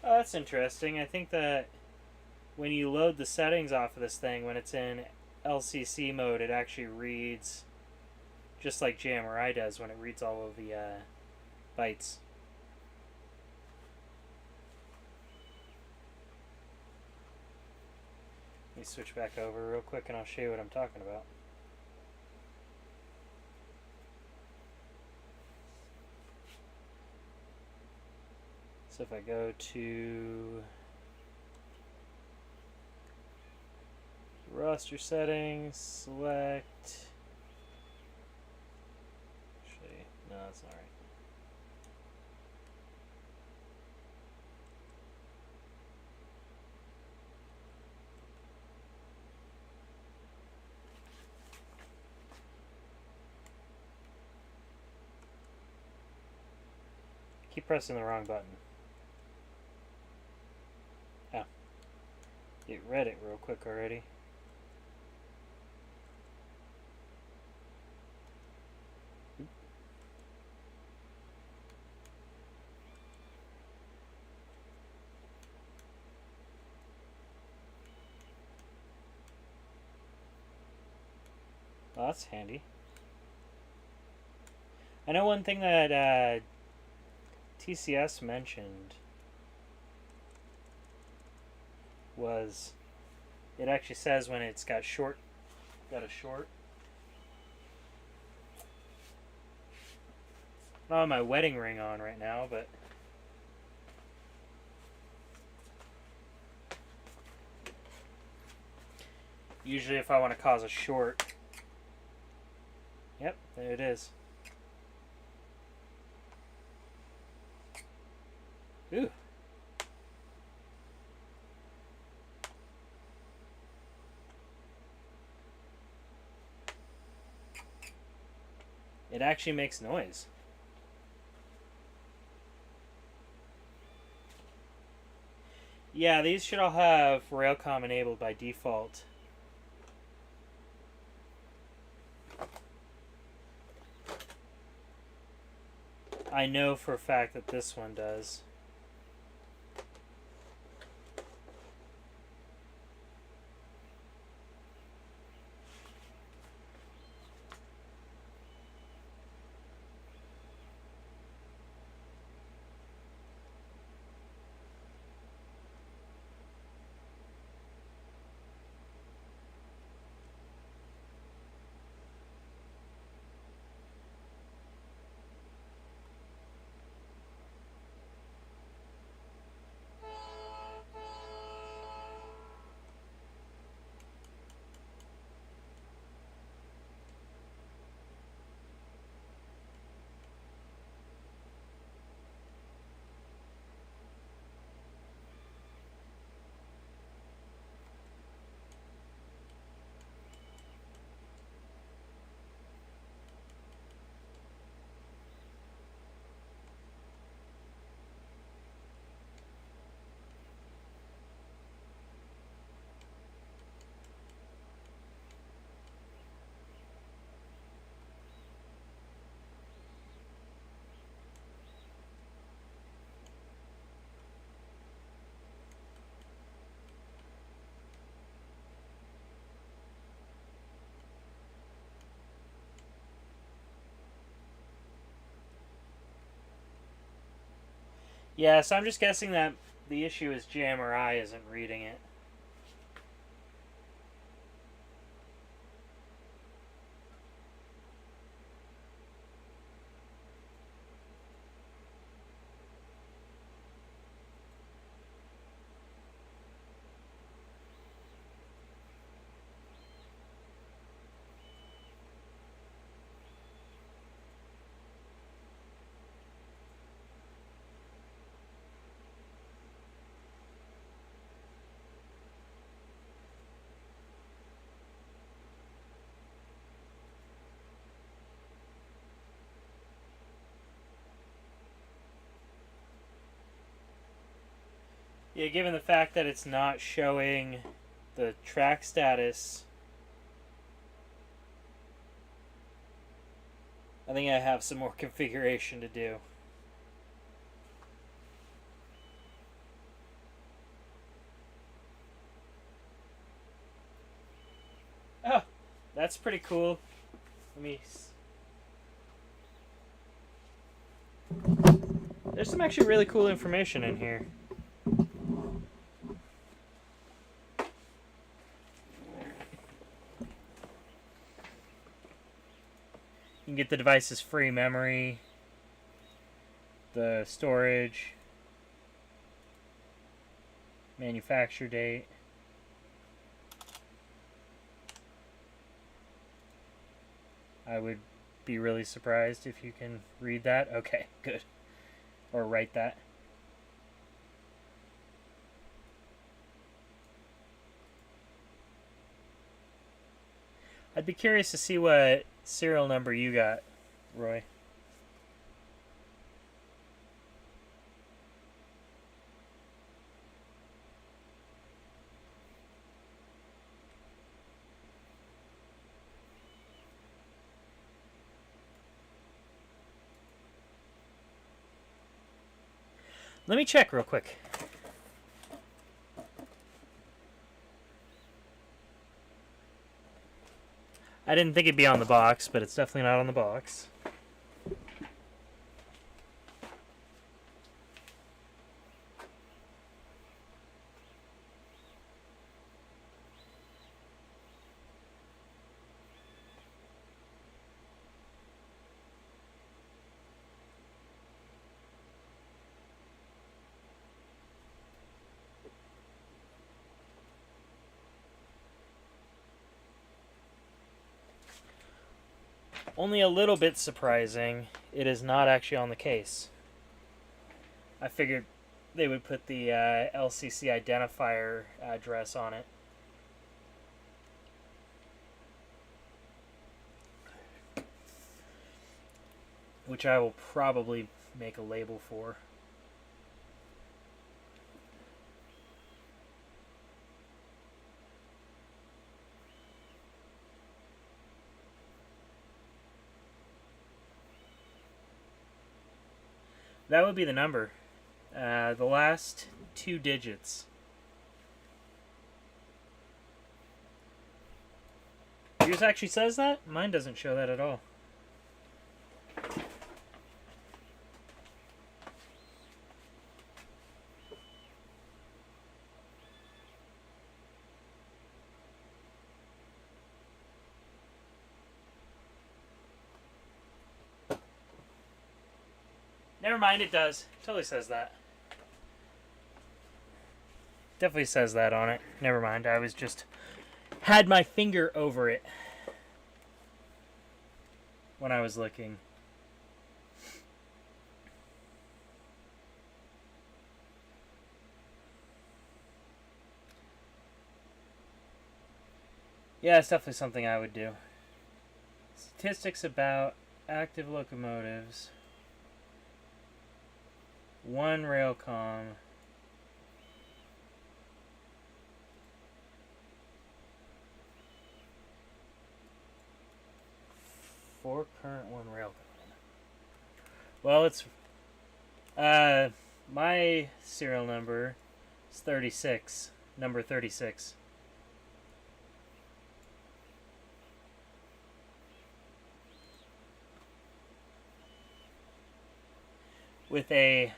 Oh, that's interesting. I think that when you load the settings off of this thing, when it's in LCC mode, it actually reads just like JMRI does when it reads all of the bytes. Let me switch back over real quick and I'll show you what I'm talking about. So if I go to roster settings, select. Actually, no, that's not right. Keep pressing the wrong button. Oh. It read it real quick already. Well, that's handy. I know one thing that TCS mentioned was it actually says when it's got a short. I don't have my wedding ring on right now, but usually if I want to cause a short, yep, there it is. Ooh. It actually makes noise. Yeah, these should all have Railcom enabled by default. I know for a fact that this one does. Yeah, so I'm just guessing that the issue is JMRI isn't reading it. Yeah, given the fact that it's not showing the track status, I think I have some more configuration to do. Oh, that's pretty cool. Let me... There's some actually really cool information in here. You can get the device's free memory, the storage, manufacture date. I would be really surprised if you can read that. Okay, good. Or write that. I'd be curious to see what serial number you got, Roy. Let me check real quick. I didn't think it'd be on the box, but it's definitely not on the box. Only a little bit surprising, it is not actually on the case. I figured they would put the LCC identifier address on it. Which I will probably make a label for. That would be the number. The last 2 digits. Yours actually says that? Mine doesn't show that at all. Never mind, it does. It totally says that. Definitely says that on it. Never mind, I was just... had my finger over it when I was looking. Yeah, it's definitely something I would do. Statistics about active locomotives. 1 railcom. 4 current, 1 railcom. Well, it's my serial number is 36, number 36. With a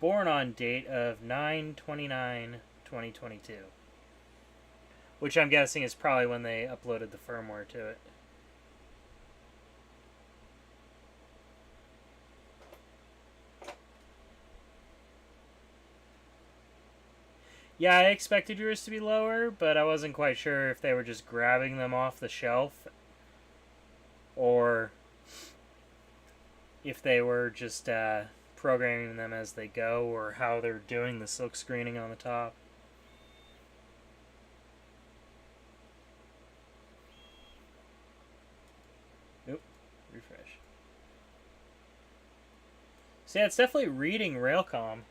born on date of 9/29/2022, which I'm guessing is probably when they uploaded the firmware to it. Yeah, I expected yours to be lower, but I wasn't quite sure if they were just grabbing them off the shelf or if they were just programming them as they go, or how they're doing the silk screening on the top. Oop, refresh. So yeah, it's definitely reading Railcom.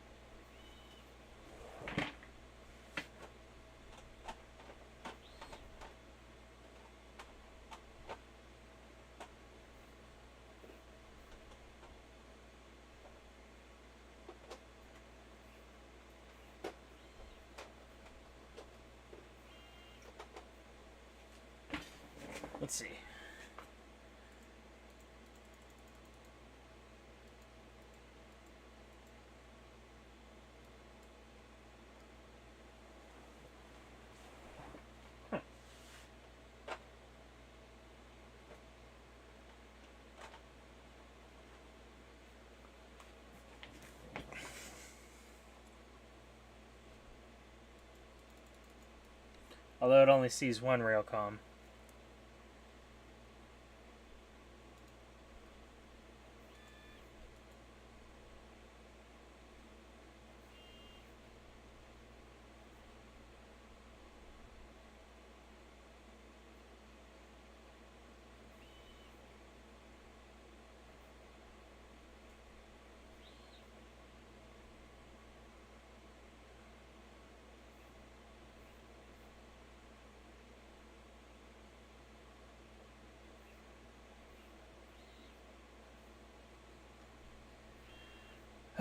Let's see. Although it only sees one rail comm.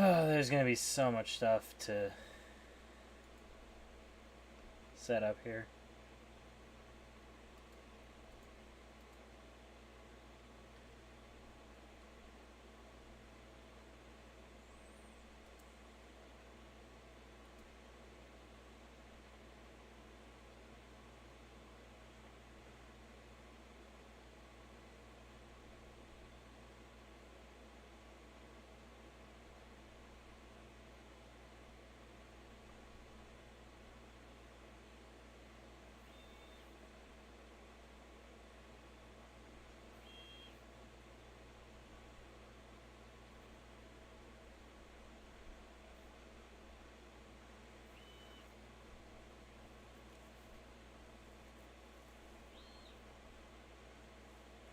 Oh, there's going to be so much stuff to set up here.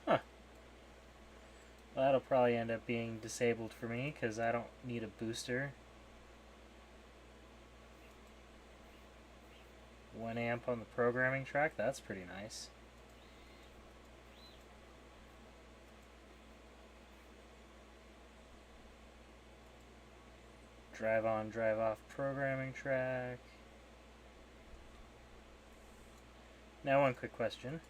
Huh. Well, that'll probably end up being disabled for me because I don't need a booster. 1 amp on the programming track, that's pretty nice. Drive on, drive off programming track. Now one quick question.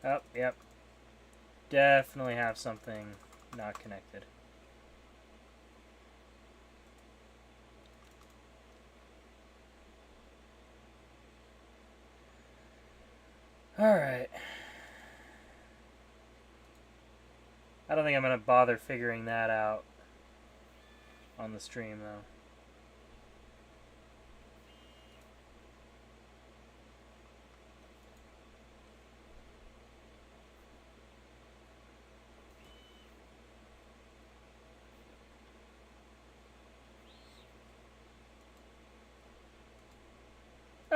Oh, yep. Definitely have something not connected. Alright. I don't think I'm going to bother figuring that out on the stream, though.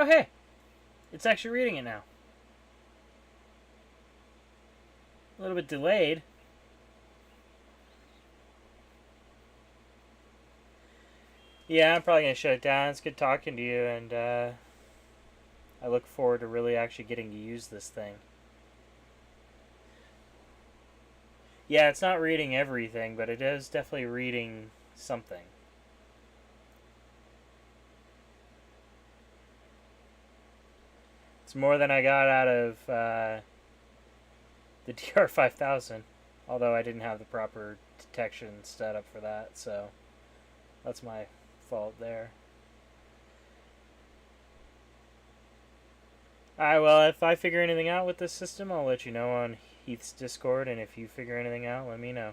Oh, hey! It's actually reading it now. A little bit delayed. Yeah, I'm probably going to shut it down. It's good talking to you, and I look forward to really actually getting to use this thing. Yeah, it's not reading everything, but it is definitely reading something. It's more than I got out of the DR5000, although I didn't have the proper detection set up for that, so that's my fault there. Alright, well, if I figure anything out with this system, I'll let you know on Heath's Discord, and if you figure anything out, let me know.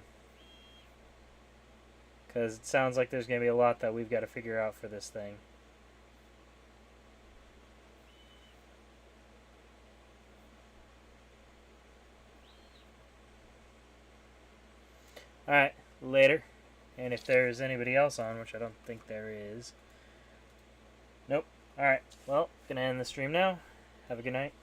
Because it sounds like there's going to be a lot that we've got to figure out for this thing. Alright, later. And if there's anybody else on, which I don't think there is. Nope. Alright, well, gonna end the stream now. Have a good night.